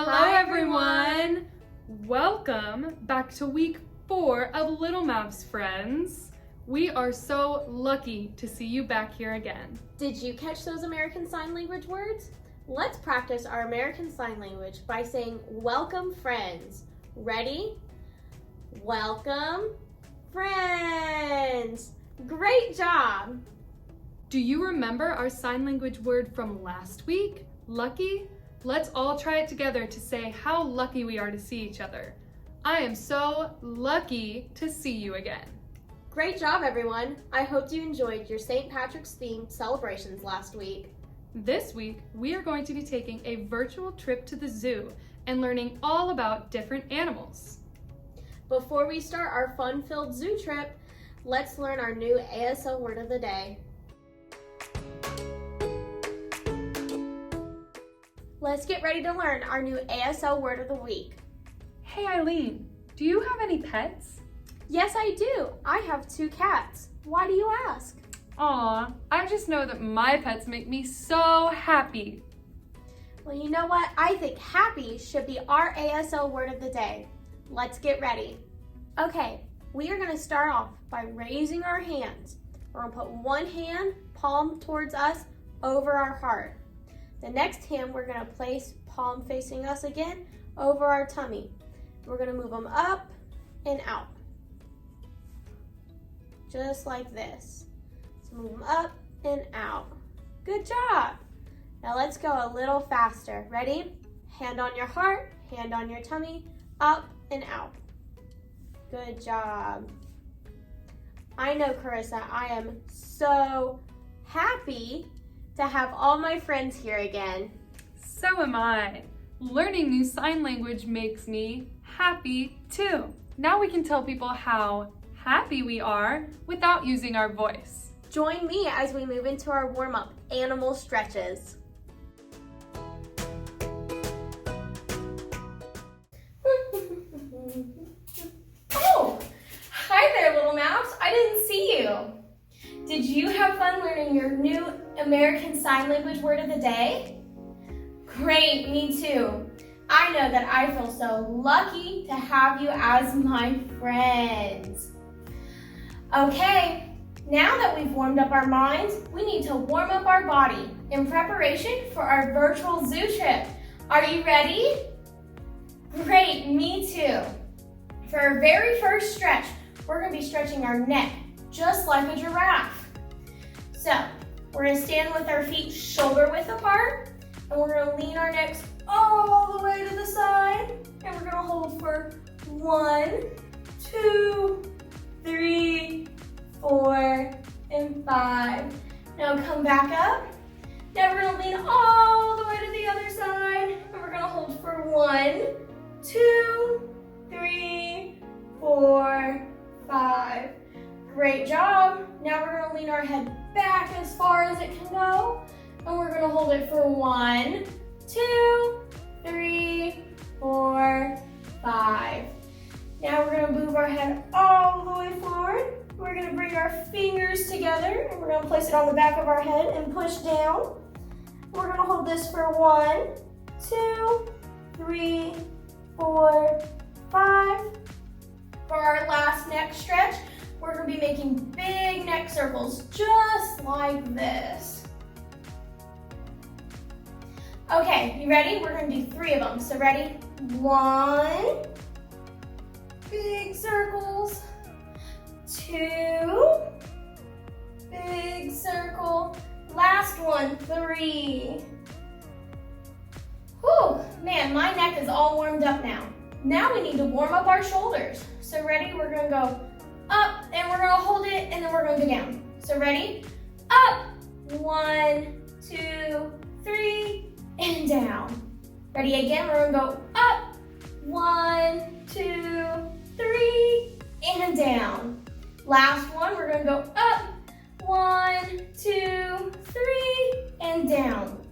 Hello everyone! Welcome back to week 4 of Little Mavs, friends. We are so lucky to see you back here again. Did you catch those American Sign Language words? Let's practice our American Sign Language by saying welcome friends. Ready? Welcome friends. Great job! Do you remember our sign language word from last week? Lucky? Let's all try it together to say how lucky we are to see each other. I am so lucky to see you again. Great job, everyone. I hope you enjoyed your St. Patrick's themed celebrations last week. This week, we are going to be taking a virtual trip to the zoo and learning all about different animals. Before we start our fun-filled zoo trip, let's learn our new ASL word of the day. Let's get ready to learn our new ASL word of the week. Hey Eileen, do you have any pets? Yes, I do. I have 2 cats. Why do you ask? Aw, I just know that my pets make me so happy. Well, you know what? I think happy should be our ASL word of the day. Let's get ready. Okay, we are going to start off by raising our hands. We're going to put one hand, palm towards us, over our heart. The next hand, we're going to place palm facing us again over our tummy. We're going to move them up and out, just like this. So move them up and out. Good job. Now let's go a little faster. Ready? Hand on your heart, hand on your tummy, up and out. Good job. I know, Carissa, I am so happy to have all my friends here again. So am I. Learning new sign language makes me happy too. Now we can tell people how happy we are without using our voice. Join me as we move into our warm-up, animal stretches. Oh, hi there, Little Mavs. I didn't see you. Did you have fun learning your new American Sign Language word of the day? Great, me too. I know that I feel so lucky to have you as my friends. Okay, now that we've warmed up our minds, we need to warm up our body in preparation for our virtual zoo trip. Are you ready? Great, me too. For our very first stretch, we're going to be stretching our neck, just like a giraffe. So, we're going to stand with our feet shoulder width apart, and we're going to lean our necks all the way to the side, and we're going to hold for 1, 2, 3, 4, and 5. Now come back up. Now we're going to lean all the way to the other side, and we're going to hold for 1, 2, 3, 4, 5. Great job. Now we're going to lean our head back as far as it can go. And we're going to hold it for 1, 2, 3, 4, 5. Now we're going to move our head all the way forward. We're going to bring our fingers together and we're going to place it on the back of our head and push down. We're going to hold this for 1, 2, 3, 4, 5. For our last neck stretch, we're going to be making big neck circles just like this. Okay, you ready? We're going to do 3 of them. So ready? 1, big circles. 2, big circle. Last one, 3. Whew, man, my neck is all warmed up now. Now we need to warm up our shoulders. So ready? We're going to go up and we're going to hold it and then we're going to go down. So ready? Up. 1, 2, 3, and down. Ready again? We're going to go up. 1, 2, 3, and down. Last one, we're going to go up. 1, 2, 3, and down.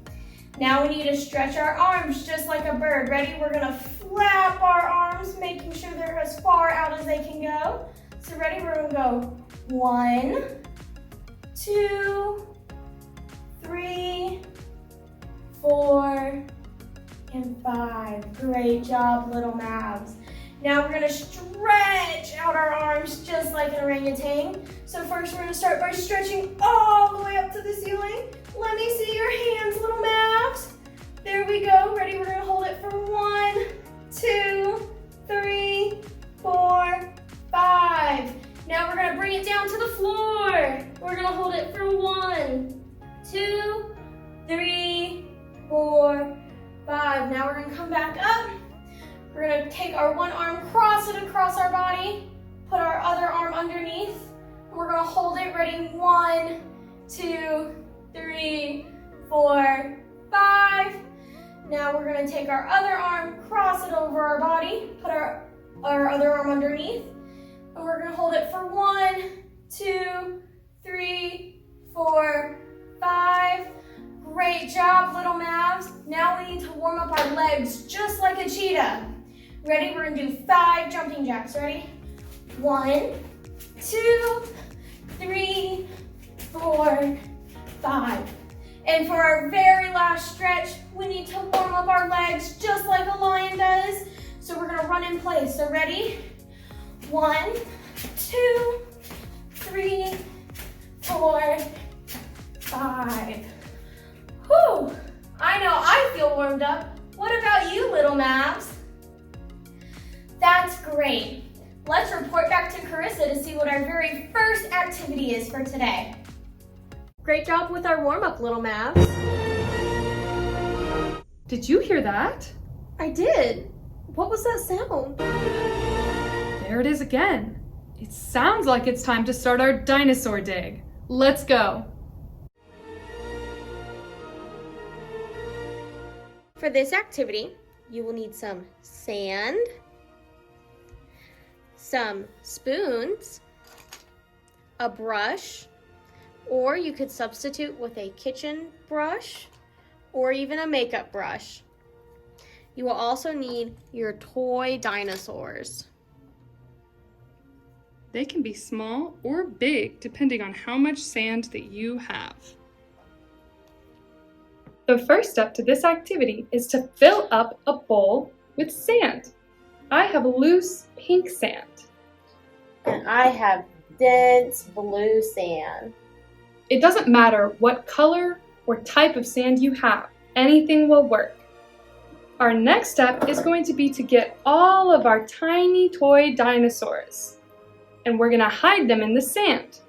Now we need to stretch our arms just like a bird. Ready? We're going to flap our arms, making sure they're as far out as they can go. So ready? We're going to go 1, 2, 3, 4, and 5. Great job, Little Mavs. Now we're gonna stretch out our arms just like an orangutan. So first we're gonna start by stretching all the way up to the ceiling. Let me see your hands, Little Mavs. There we go. Ready? We're gonna hold it for 1, 2, 3, 4, 5. Now we're gonna bring it down to the floor. We're gonna hold it for 1, 2, 3, 4, 5. Now we're gonna come back up. We're gonna take our one arm, cross it across our body, put our other arm underneath. We're gonna hold it. Ready? 1, 2, 3, 4, 5. Now we're gonna take our other arm, cross it over our body, put our other arm underneath, and we're gonna hold it for 1, 2, 3, 4, 5. Great job, Little Mavs. Now we need to warm up our legs just like a cheetah. Ready? We're gonna do 5 jumping jacks. Ready? 1, 2, 3, 4, 5. And for our very last stretch, we need to warm up our legs just like a lion does. So we're gonna run in place. So ready? 1, 2, 3, 4, 5. Whew, I know I feel warmed up. What about you, Little Mavs? That's great. Let's report back to Carissa to see what our very first activity is for today. Great job with our warm-up, Little Mavs. Did you hear that? I did. What was that sound? There it is again. It sounds like it's time to start our dinosaur dig. Let's go. For this activity, you will need some sand, some spoons, a brush, or you could substitute with a kitchen brush or even a makeup brush. You will also need your toy dinosaurs. They can be small or big depending on how much sand that you have. The first step to this activity is to fill up a bowl with sand. I have loose pink sand. And I have dense blue sand. It doesn't matter what color or type of sand you have, anything will work. Our next step is going to be to get all of our tiny toy dinosaurs, and we're gonna hide them in the sand.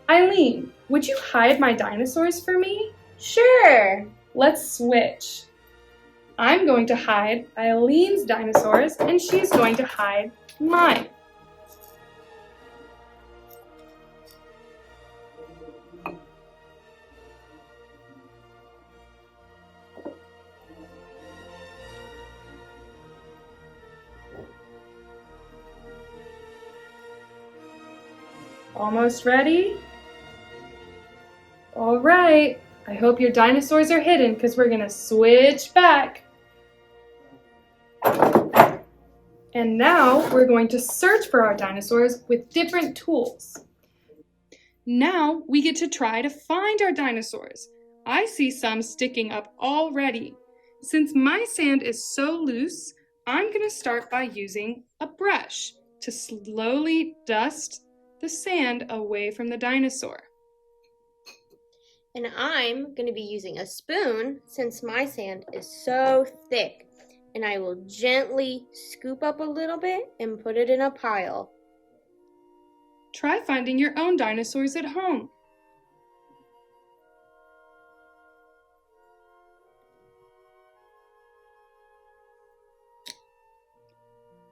Eileen, would you hide my dinosaurs for me? Sure. Let's switch. I'm going to hide Eileen's dinosaurs, and she's going to hide mine. Almost ready? All right. I hope your dinosaurs are hidden because we're gonna switch back. And now we're going to search for our dinosaurs with different tools. Now we get to try to find our dinosaurs. I see some sticking up already. Since my sand is so loose, I'm gonna start by using a brush to slowly dust the sand away from the dinosaur. And I'm going to be using a spoon since my sand is so thick. And I will gently scoop up a little bit and put it in a pile. Try finding your own dinosaurs at home.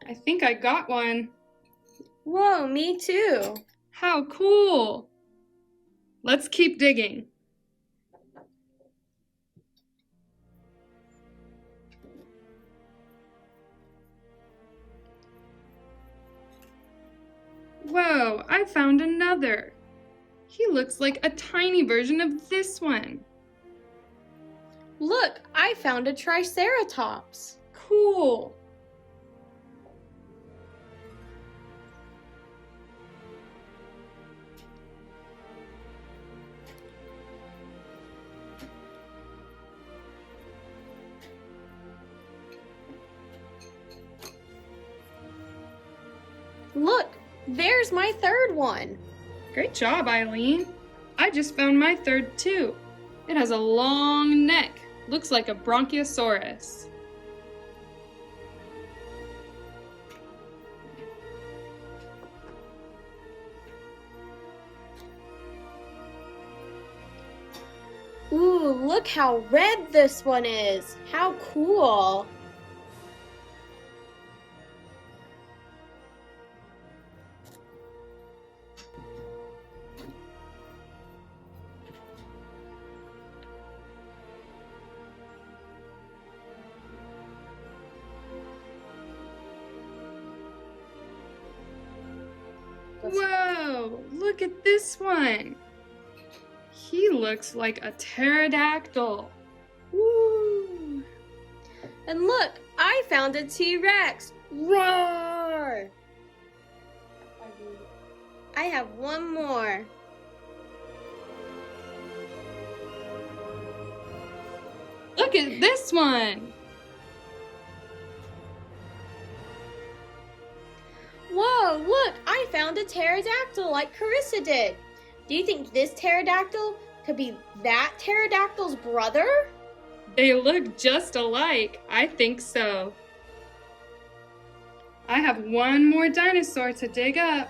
I think I got one. Whoa, me too. How cool! Let's keep digging. Whoa, I found another. He looks like a tiny version of this one. Look, I found a triceratops. Cool. There's my third one. Great job, Eileen. I just found my third too. It has a long neck. Looks like a bronchiosaurus. Ooh, look how red this one is. How cool. Whoa, look at this one. He looks like a pterodactyl. Woo! And look, I found a T-Rex. Roar! I have one more. Look at this one. Whoa, look, I found a pterodactyl like Carissa did. Do you think this pterodactyl could be that pterodactyl's brother? They look just alike. I think so. I have one more dinosaur to dig up.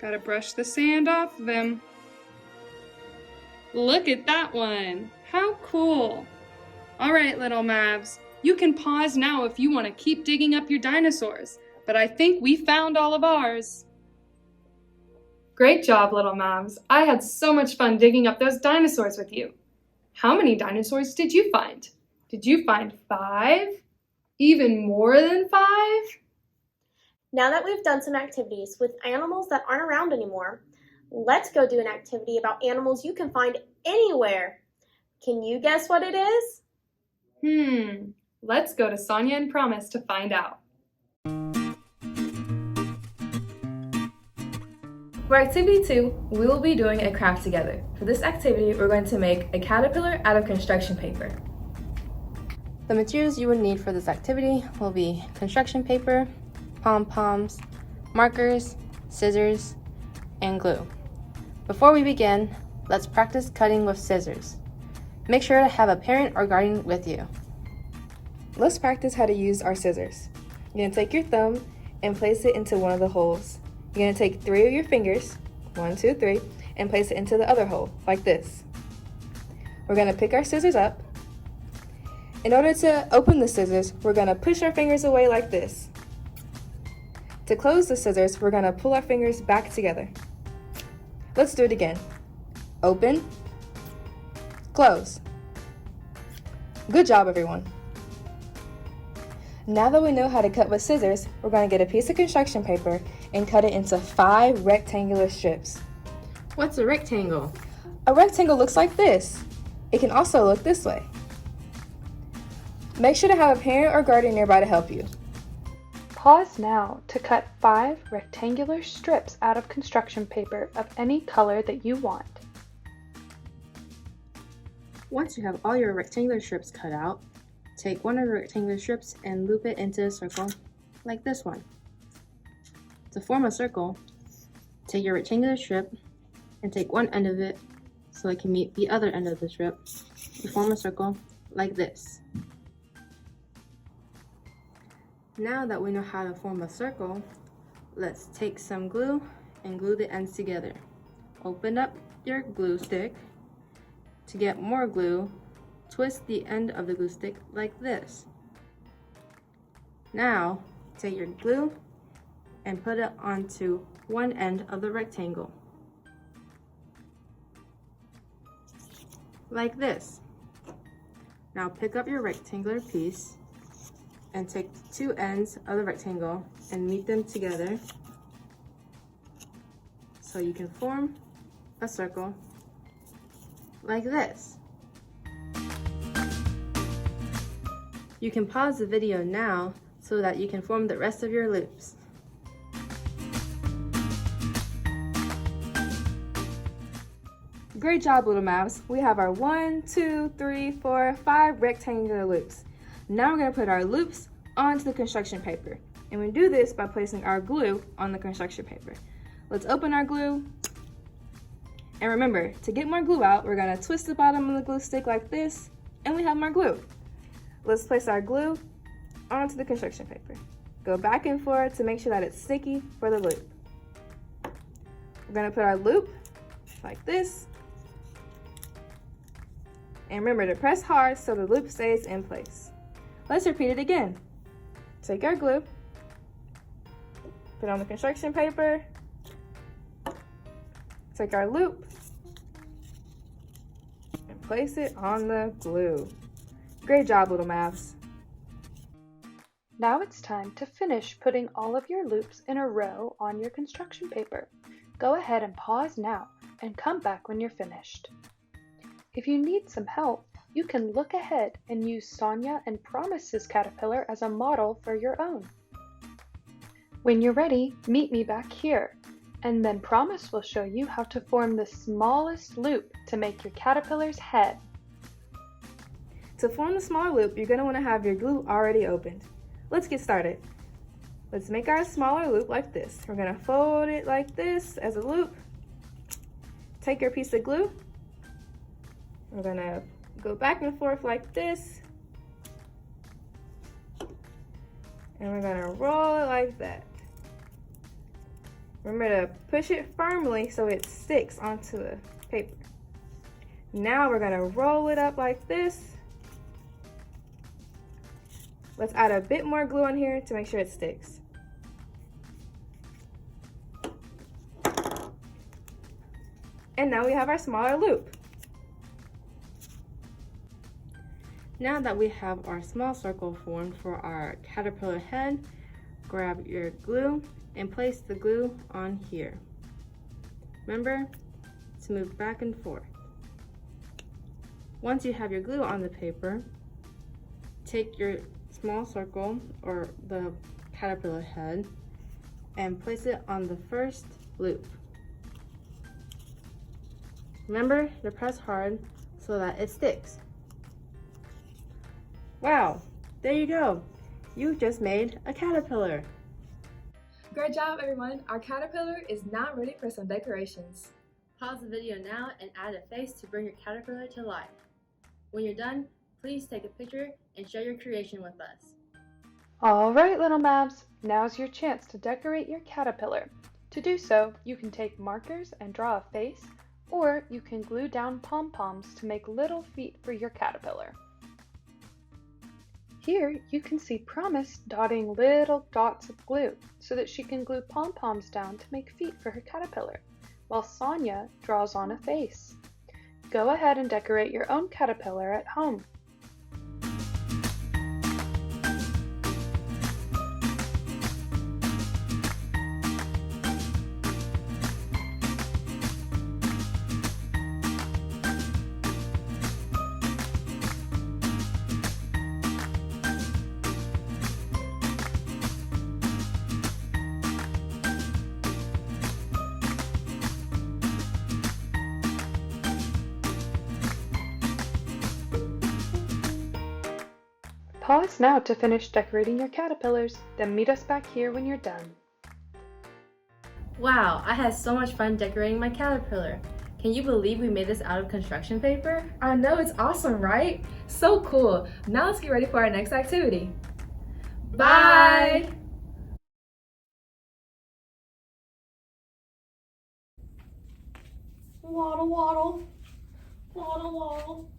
Gotta brush the sand off of him. Look at that one. How cool. All right, Little Mavs. You can pause now if you want to keep digging up your dinosaurs, but I think we found all of ours. Great job, Little Mavs. I had so much fun digging up those dinosaurs with you. How many dinosaurs did you find? Did you find 5? Even more than 5? Now that we've done some activities with animals that aren't around anymore, let's go do an activity about animals you can find anywhere. Can you guess what it is? Let's go to Sonia and Promise to find out. For activity 2, we will be doing a craft together. For this activity, we're going to make a caterpillar out of construction paper. The materials you will need for this activity will be construction paper, pom-poms, markers, scissors, and glue. Before we begin, let's practice cutting with scissors. Make sure to have a parent or guardian with you. Let's practice how to use our scissors. You're going to take your thumb and place it into one of the holes. You're going to take 3 of your fingers, 1, 2, 3, and place it into the other hole, like this. We're going to pick our scissors up. In order to open the scissors, we're going to push our fingers away like this. To close the scissors, we're going to pull our fingers back together. Let's do it again. Open, close. Good job, everyone. Now that we know how to cut with scissors, we're going to get a piece of construction paper and cut it into 5 rectangular strips. What's a rectangle? A rectangle looks like this. It can also look this way. Make sure to have a parent or guardian nearby to help you. Pause now to cut 5 rectangular strips out of construction paper of any color that you want. Once you have all your rectangular strips cut out, take one of the rectangular strips and loop it into a circle, like this one. To form a circle, take your rectangular strip and take one end of it so it can meet the other end of the strip to form a circle like this. Now that we know how to form a circle, let's take some glue and glue the ends together. Open up your glue stick. To get more glue, twist the end of the glue stick like this. Now, take your glue and put it onto one end of the rectangle. Like this. Now pick up your rectangular piece and take 2 ends of the rectangle and meet them together so you can form a circle like this. You can pause the video now so that you can form the rest of your loops. Great job, Little Mavs. We have our 1, 2, 3, 4, 5 rectangular loops. Now we're going to put our loops onto the construction paper. And we do this by placing our glue on the construction paper. Let's open our glue. And remember, to get more glue out, we're gonna twist the bottom of the glue stick like this, and we have more glue. Let's place our glue onto the construction paper. Go back and forth to make sure that it's sticky for the loop. We're gonna put our loop like this. And remember to press hard so the loop stays in place. Let's repeat it again. Take our glue, put it on the construction paper, take our loop, and place it on the glue. Great job, Little Mavs. Now it's time to finish putting all of your loops in a row on your construction paper. Go ahead and pause now and come back when you're finished. If you need some help, you can look ahead and use Sonia and Promise's caterpillar as a model for your own. When you're ready, meet me back here, and then Promise will show you how to form the smallest loop to make your caterpillar's head. To form the smaller loop, you're going to want to have your glue already opened. Let's get started. Let's make our smaller loop like this. We're going to fold it like this as a loop. Take your piece of glue. We're going to go back and forth like this. And we're going to roll it like that. Remember to push it firmly so it sticks onto the paper. Now we're going to roll it up like this. Let's add a bit more glue on here to make sure it sticks. And now we have our smaller loop. Now that we have our small circle formed for our caterpillar head, grab your glue and place the glue on here. Remember to move back and forth. Once you have your glue on the paper, take your small circle or the caterpillar head and place it on the first loop. Remember to press hard so that it sticks. Wow, there you go. You just made a caterpillar. Great job, everyone. Our caterpillar is now ready for some decorations. Pause the video now and add a face to bring your caterpillar to life. When you're done, please take a picture and share your creation with us. All right, Little Mavs, now's your chance to decorate your caterpillar. To do so, you can take markers and draw a face, or you can glue down pom-poms to make little feet for your caterpillar. Here, you can see Promise dotting little dots of glue so that she can glue pom-poms down to make feet for her caterpillar, while Sonia draws on a face. Go ahead and decorate your own caterpillar at home. Pause now to finish decorating your caterpillars, then meet us back here when you're done. Wow, I had so much fun decorating my caterpillar. Can you believe we made this out of construction paper? I know, it's awesome, right? So cool. Now let's get ready for our next activity. Bye! Waddle, waddle. Waddle, waddle.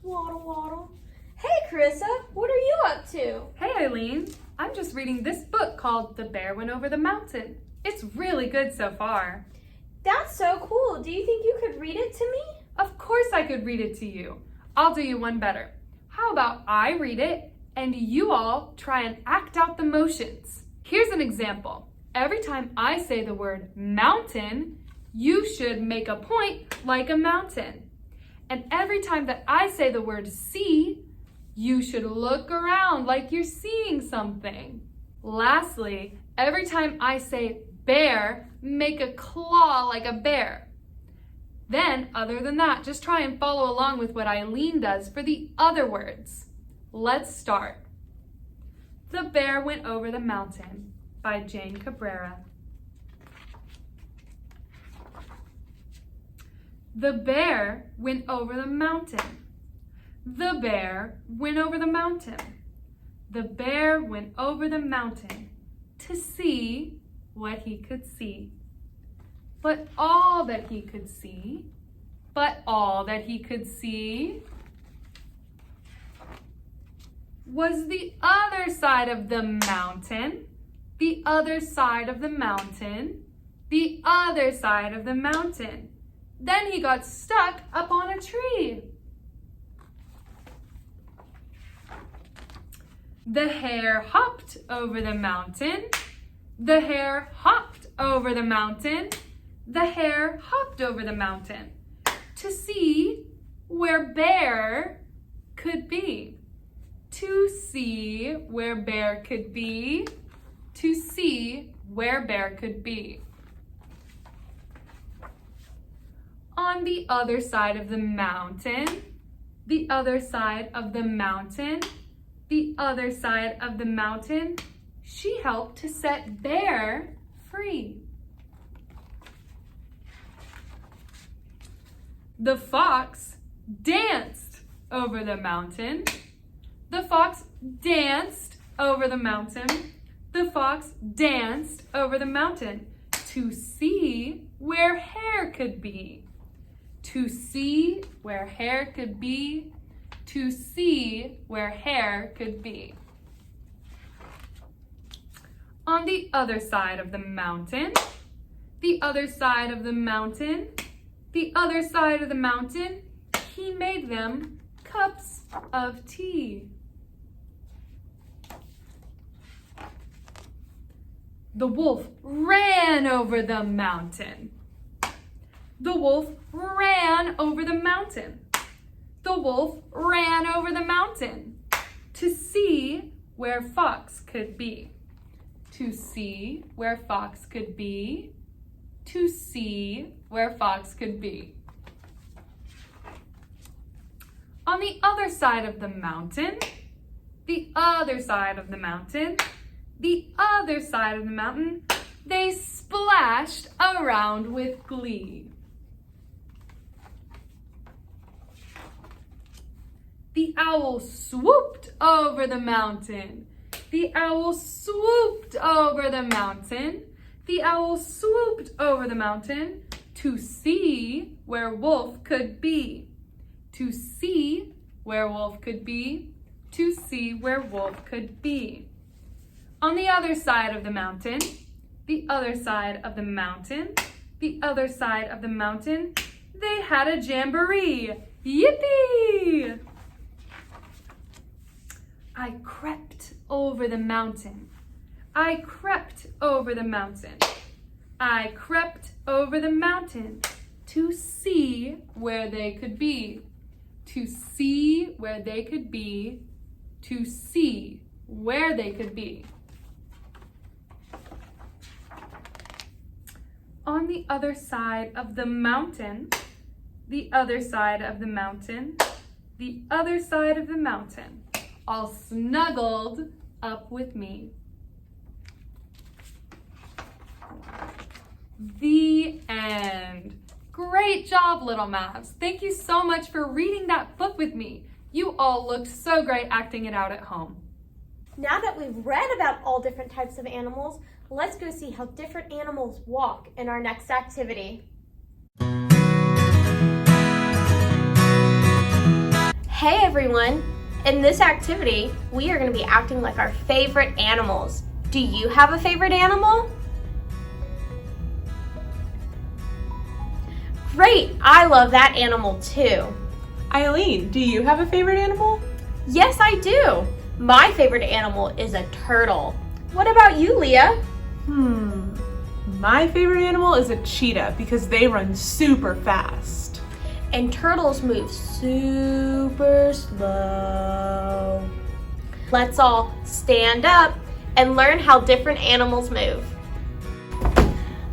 Waddle, waddle. Hey, Carissa, what are you up to? Hey Eileen, I'm just reading this book called The Bear Went Over the Mountain. It's really good so far. That's so cool. Do you think you could read it to me? Of course I could read it to you. I'll do you one better. How about I read it and you all try and act out the motions? Here's an example. Every time I say the word mountain, you should make a point like a mountain. And every time that I say the word sea, you should look around like you're seeing something. Lastly, every time I say bear, make a claw like a bear. Then, other than that, just try and follow along with what Eileen does for the other words. Let's start. The Bear Went Over the Mountain by Jane Cabrera. The bear went over the mountain. The bear went over the mountain. The bear went over the mountain to see what he could see. But all that he could see, was the other side of the mountain, the other side of the mountain, the other side of the mountain. Then he got stuck up on a tree. The hare hopped over the mountain. The hare hopped over the mountain. The hare hopped over the mountain to see where Bear could be. To see where Bear could be. To see where Bear could be. On the other side of the mountain, the other side of the mountain, the other side of the mountain, she helped to set Bear free. The fox danced over the mountain. The fox danced over the mountain. The fox danced over the mountain to see where Hare could be. To see where Hare could be. To see where Hare could be. On the other side of the mountain, the other side of the mountain, the other side of the mountain, he made them cups of tea. The wolf ran over the mountain. The wolf ran over the mountain. The wolf ran over the mountain to see where Fox could be. To see where Fox could be. To see where Fox could be. On the other side of the mountain, the other side of the mountain, the other side of the mountain, they splashed around with glee. The owl swooped over the mountain. The owl swooped over the mountain. The owl swooped over the mountain to see where Wolf could be. To see where Wolf could be. To see where Wolf could be. On the other side of the mountain, the other side of the mountain, the other side of the mountain, they had a jamboree. Yippee! I crept over the mountain. I crept over the mountain. I crept over the mountain to see where they could be. To see where they could be. To see where they could be. On the other side of the mountain, the other side of the mountain, the other side of the mountain, all snuggled up with me. The end. Great job, Little Mavs. Thank you so much for reading that book with me. You all looked so great acting it out at home. Now that we've read about all different types of animals, let's go see how different animals walk in our next activity. Hey everyone! In this activity, we are going to be acting like our favorite animals. Do you have a favorite animal? Great! I love that animal too. Eileen, do you have a favorite animal? Yes, I do. My favorite animal is a turtle. What about you, Leah? My favorite animal is a cheetah because they run super fast. And turtles move super slow. Let's all stand up and learn how different animals move.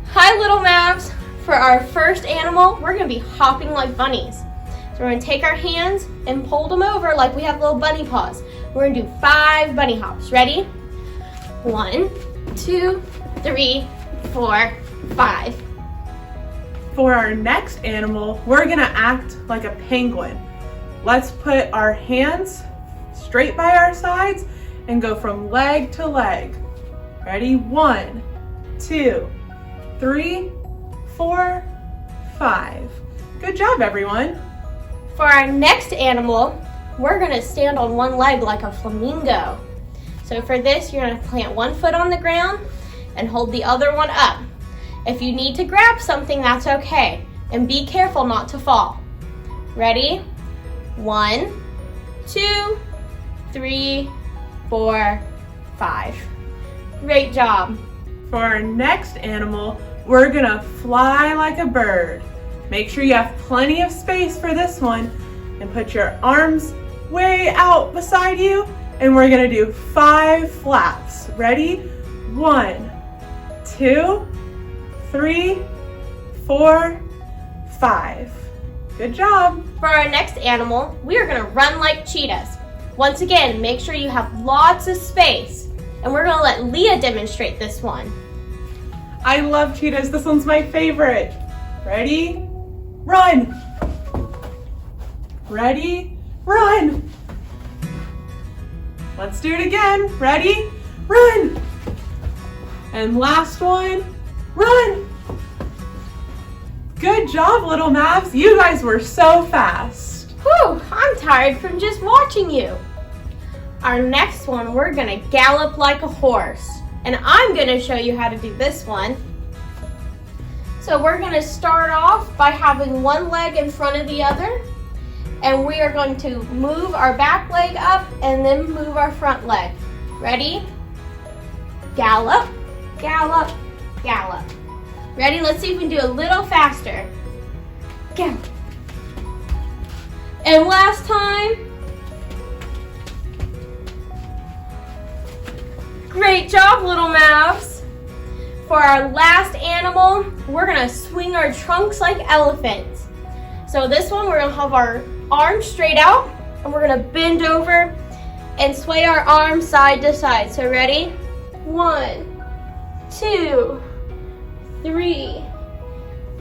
Hi, Little Mavs. For our first animal, we're gonna be hopping like bunnies. So we're gonna take our hands and pull them over like we have little bunny paws. We're gonna do 5 bunny hops. Ready? 1, 2, 3, 4, 5. For our next animal, we're gonna act like a penguin. Let's put our hands straight by our sides and go from leg to leg. Ready? 1, 2, 3, 4, 5. Good job, everyone. For our next animal, we're gonna stand on one leg like a flamingo. So for this, you're gonna plant one foot on the ground and hold the other one up. If you need to grab something, that's okay. And be careful not to fall. Ready? 1, 2, 3, 4, 5. Great job. For our next animal, we're gonna fly like a bird. Make sure you have plenty of space for this one and put your arms way out beside you, and we're gonna do 5 flaps. Ready? 1, 2, 3, 4, 5. Good job. For our next animal, we are gonna run like cheetahs. Once again, make sure you have lots of space. And we're gonna let Leah demonstrate this one. I love cheetahs. This one's my favorite. Ready? Run. Ready? Run. Let's do it again. Ready? Run. And last one. Run. Good job, Little Mavs. You guys were so fast. Whew, I'm tired from just watching you. Our next one, we're gonna gallop like a horse. And I'm gonna show you how to do this one. So we're gonna start off by having one leg in front of the other. And we are going to move our back leg up and then move our front leg. Ready? Gallop, gallop, gallop. Ready? Let's see if we can do a little faster. Gallop. And last time. Great job, Little Mavs. For our last animal, we're gonna swing our trunks like elephants. So this one, we're gonna have our arms straight out, and we're gonna bend over and sway our arms side to side. So ready? 1, 2, 3,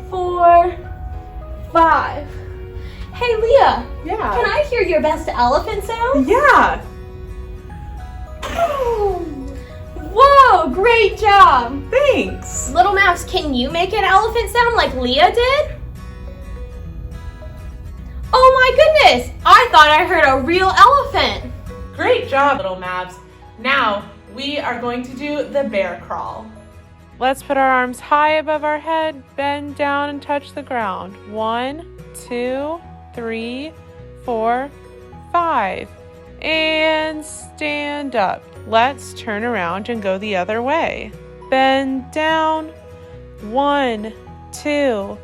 4, 5. Hey, Leah. Yeah. Can I hear your best elephant sound? Yeah. Whoa, great job. Thanks. Little Mavs, can you make an elephant sound like Leah did? Oh my goodness, I thought I heard a real elephant. Great job, Little Mavs. Now we are going to do the bear crawl. Let's put our arms high above our head, bend down and touch the ground. 1, 2, 3, 4, 5. And stand up. Let's turn around and go the other way. Bend down. 1, 2,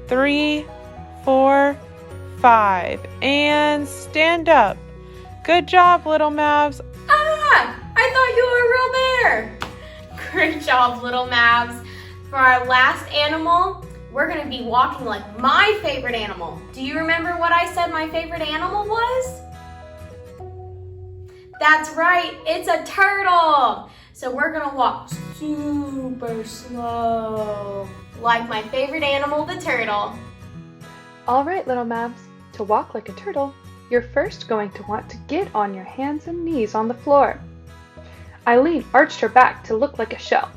3, 4, 5. And stand up. Good job, Little Mavs. Ah, I thought you were a real bear. Great job, Little Mavs. For our last animal, we're gonna be walking like my favorite animal. Do you remember what I said my favorite animal was? That's right, it's a turtle. So we're gonna walk super slow, like my favorite animal, the turtle. All right, Little Mavs, to walk like a turtle, you're first going to want to get on your hands and knees on the floor. Eileen arched her back to look like a shell.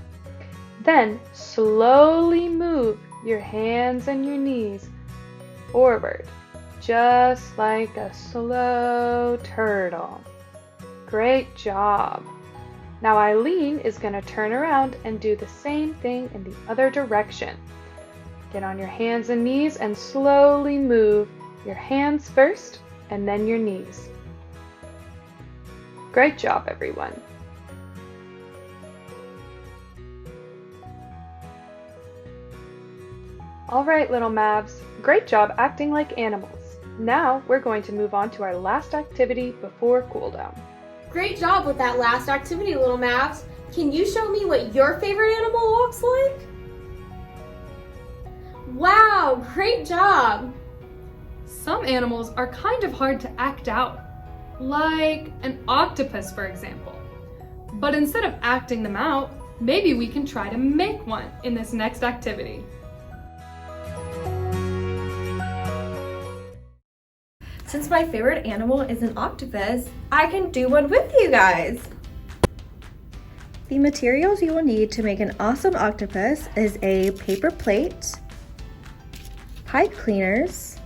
Then slowly move your hands and your knees forward, just like a slow turtle. Great job. Now Eileen is going to turn around and do the same thing in the other direction. Get on your hands and knees and slowly move your hands first and then your knees. Great job, everyone. All right, Little Mavs, great job acting like animals. Now we're going to move on to our last activity before cool down. Great job with that last activity, Little Mavs. Can you show me what your favorite animal looks like? Wow, great job. Some animals are kind of hard to act out, like an octopus, for example. But instead of acting them out, maybe we can try to make one in this next activity. Since my favorite animal is an octopus, I can do one with you guys. The materials you will need to make an awesome octopus is a paper plate, pipe cleaners,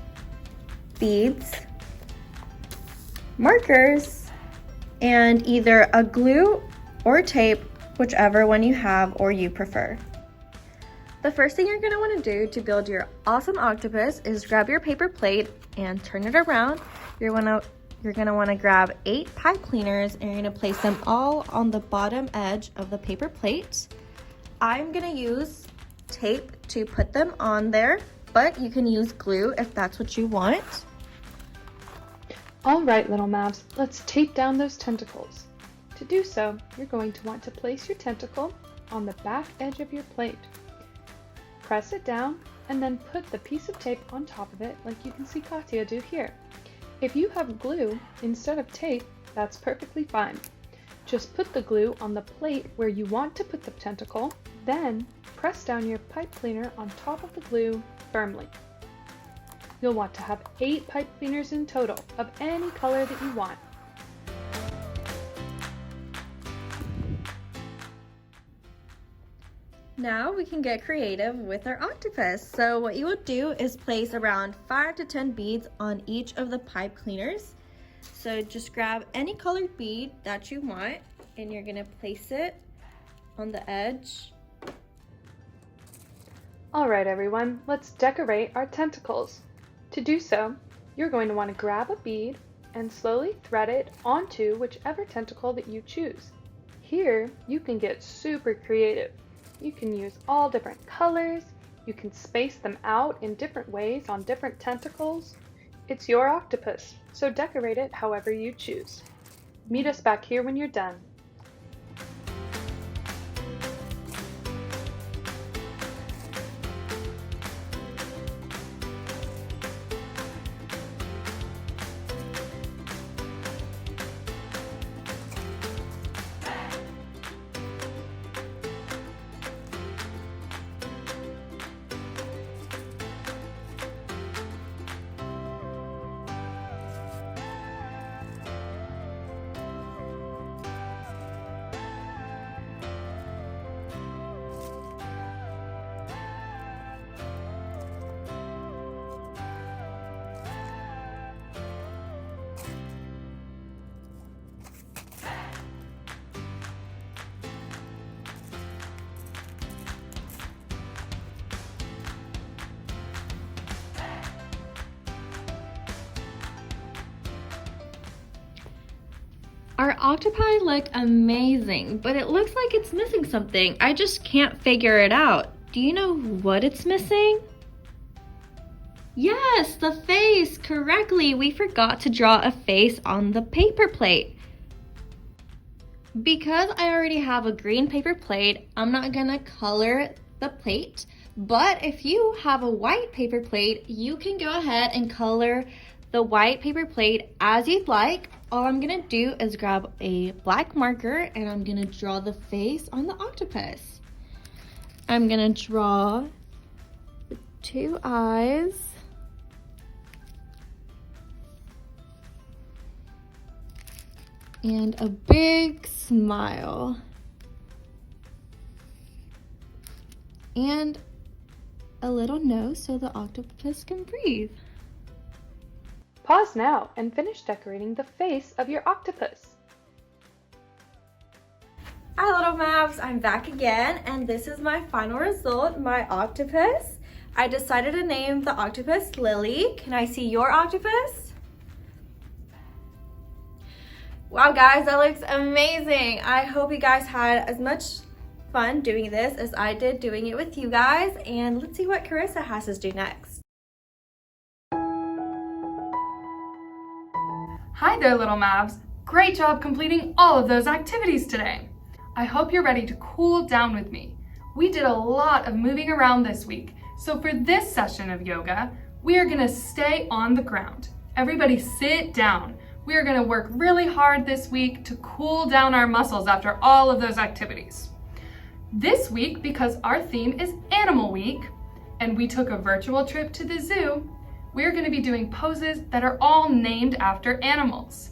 beads, markers, and either a glue or tape, whichever one you have or you prefer. The first thing you're going to want to do to build your awesome octopus is grab your paper plate and turn it around. You're going to want to grab 8 pipe cleaners and you're going to place them all on the bottom edge of the paper plate. I'm going to use tape to put them on there, but you can use glue if that's what you want. All right, Little Mavs, let's tape down those tentacles. To do so, you're going to want to place your tentacle on the back edge of your plate. Press it down and then put the piece of tape on top of it like you can see Katya do here. If you have glue instead of tape, that's perfectly fine. Just put the glue on the plate where you want to put the tentacle, then press down your pipe cleaner on top of the glue firmly. You'll want to have 8 pipe cleaners in total of any color that you want. Now we can get creative with our octopus. So what you would do is place around 5 to 10 beads on each of the pipe cleaners. So just grab any colored bead that you want and you're gonna place it on the edge. All right, everyone, let's decorate our tentacles. To do so, you're going to want to grab a bead and slowly thread it onto whichever tentacle that you choose. Here, you can get super creative. You can use all different colors, you can space them out in different ways on different tentacles. It's your octopus, so decorate it however you choose. Meet us back here when you're done. Our octopi look amazing, but it looks like it's missing something. I just can't figure it out. Do you know what it's missing? Yes, the face, correctly. We forgot to draw a face on the paper plate. Because I already have a green paper plate, I'm not gonna color the plate, but if you have a white paper plate, you can go ahead and color the white paper plate as you'd like. All I'm gonna do is grab a black marker and I'm gonna draw the face on the octopus. I'm gonna draw the 2 eyes. And a big smile. And a little nose so the octopus can breathe. Pause now and finish decorating the face of your octopus. Hi Little Mavs, I'm back again and this is my final result, my octopus. I decided to name the octopus Lily. Can I see your octopus? Wow guys, that looks amazing. I hope you guys had as much fun doing this as I did doing it with you guys, and let's see what Carissa has us do next. Hi there, Little Mavs. Great job completing all of those activities today. I hope you're ready to cool down with me. We did a lot of moving around this week, so for this session of yoga, we are gonna stay on the ground. Everybody sit down. We are gonna work really hard this week to cool down our muscles after all of those activities. This week, because our theme is Animal Week, and we took a virtual trip to the zoo, we're gonna be doing poses that are all named after animals.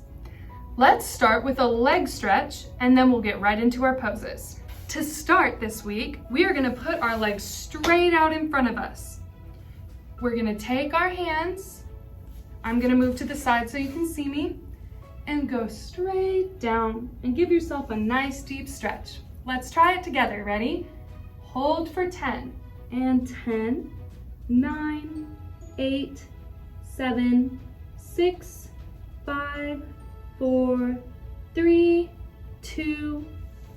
Let's start with a leg stretch, and then we'll get right into our poses. To start this week, we are gonna put our legs straight out in front of us. We're gonna take our hands, I'm gonna move to the side so you can see me, and go straight down and give yourself a nice deep stretch. Let's try it together, ready? Hold for 10, and 10, 9, 8, 7, 6, 5, 4, 3, 2,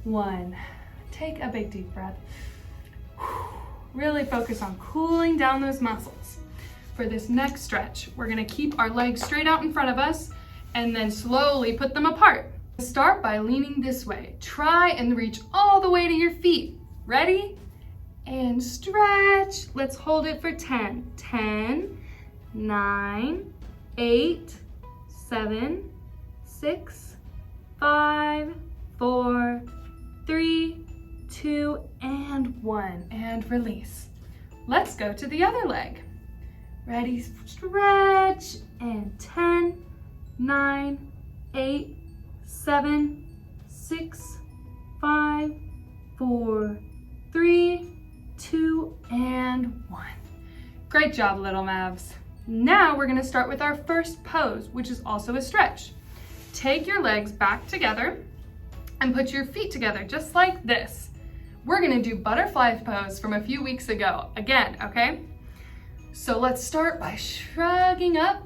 1. Take a big deep breath. Really focus on cooling down those muscles. For this next stretch, we're gonna keep our legs straight out in front of us and then slowly put them apart. Start by leaning this way. Try and reach all the way to your feet. Ready? And stretch. Let's hold it for 10. 10, 9, 8, 7, 6, 5, 4, 3, 2, and 1. And release. Let's go to the other leg. Ready? Stretch. And 10, 9, 8, 7, 6, 5, 4, 3, 2, and 1. Great job, Little Mavs. Now we're gonna start with our first pose, which is also a stretch. Take your legs back together and put your feet together just like this. We're gonna do butterfly pose from a few weeks ago again, okay? So let's start by shrugging up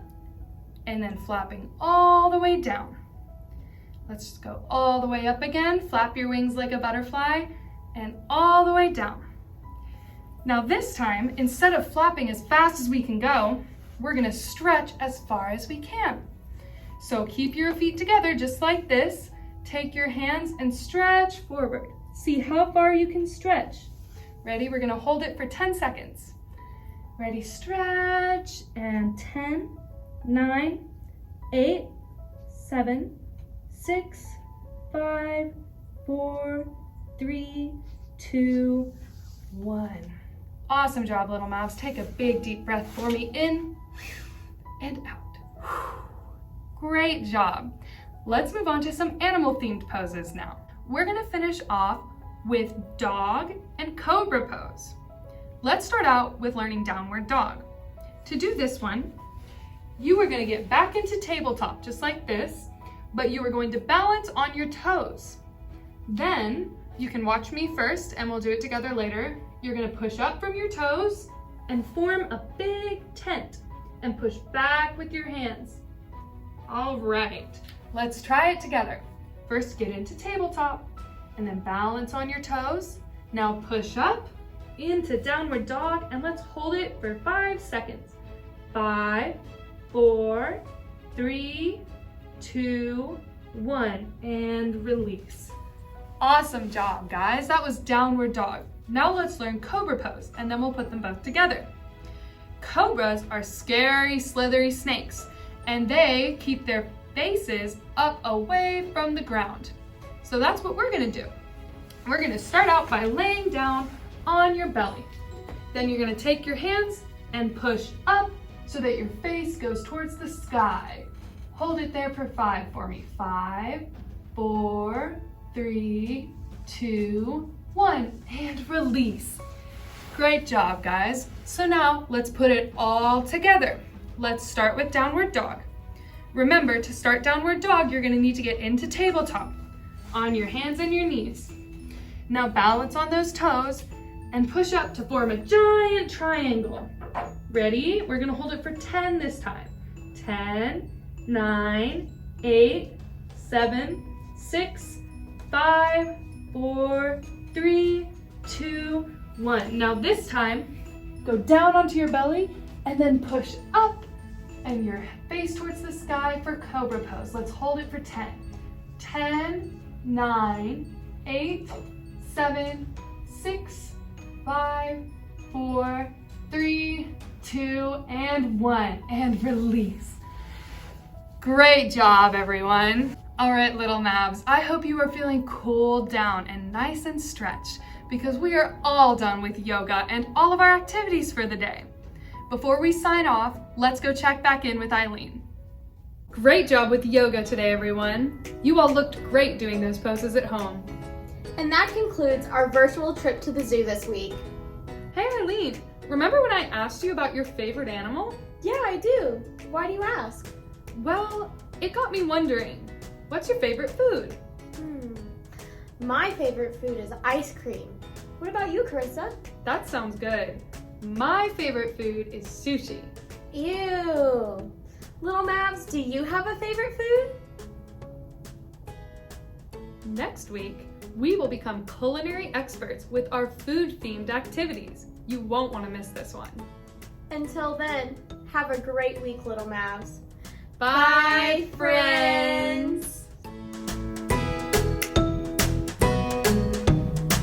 and then flapping all the way down. Let's just go all the way up again. Flap your wings like a butterfly and all the way down. Now this time, instead of flapping as fast as we can go, we're gonna stretch as far as we can. So keep your feet together just like this. Take your hands and stretch forward. See how far you can stretch. Ready? We're gonna hold it for 10 seconds. Ready, stretch, and 10, 9, 8, 7, 6, 5, 4, 3, 2, 1. Awesome job, Little Mavs. Take a big deep breath for me in and out. Great job. Let's move on to some animal themed poses now. We're gonna finish off with dog and cobra pose. Let's start out with learning downward dog. To do this one, you are gonna get back into tabletop just like this, but you are going to balance on your toes. Then you can watch me first and we'll do it together later. You're gonna push up from your toes and form a big tent and push back with your hands. All right, let's try it together. First, get into tabletop and then balance on your toes. Now push up into downward dog and let's hold it for 5 seconds. 5, 4, 3, 2, 1, and release. Awesome job, guys. That was downward dog. Now let's learn cobra pose and then we'll put them both together. Cobras are scary, slithery snakes and they keep their faces up away from the ground. So that's what we're gonna do. We're gonna start out by laying down on your belly. Then you're gonna take your hands and push up so that your face goes towards the sky. Hold it there for 5 for me. 5, 4, 3, 2, 1, and release. Great job, guys. So now let's put it all together. Let's start with downward dog. Remember, to start downward dog, you're gonna need to get into tabletop on your hands and your knees. Now balance on those toes and push up to form a giant triangle. Ready? We're gonna hold it for 10 this time. 10, 9, 8, 7, 6, 5, 4, 3, 2, 1. Now this time, go down onto your belly and then push up and your face towards the sky for cobra pose. Let's hold it for 10. 10, 9, 8, 7, 6, 5, 4, 3, 2, and 1. And release. Great job, everyone. All right, Little Mavs, I hope you are feeling cooled down and nice and stretched because we are all done with yoga and all of our activities for the day. Before we sign off, let's go check back in with Eileen. Great job with yoga today, everyone. You all looked great doing those poses at home. And that concludes our virtual trip to the zoo this week. Hey, Eileen, remember when I asked you about your favorite animal? Yeah, I do. Why do you ask? Well, it got me wondering, what's your favorite food? My favorite food is ice cream. What about you, Carissa? That sounds good. My favorite food is sushi. Ew. Little Mavs, do you have a favorite food? Next week, we will become culinary experts with our food-themed activities. You won't want to miss this one. Until then, have a great week, Little Mavs. Bye, friends.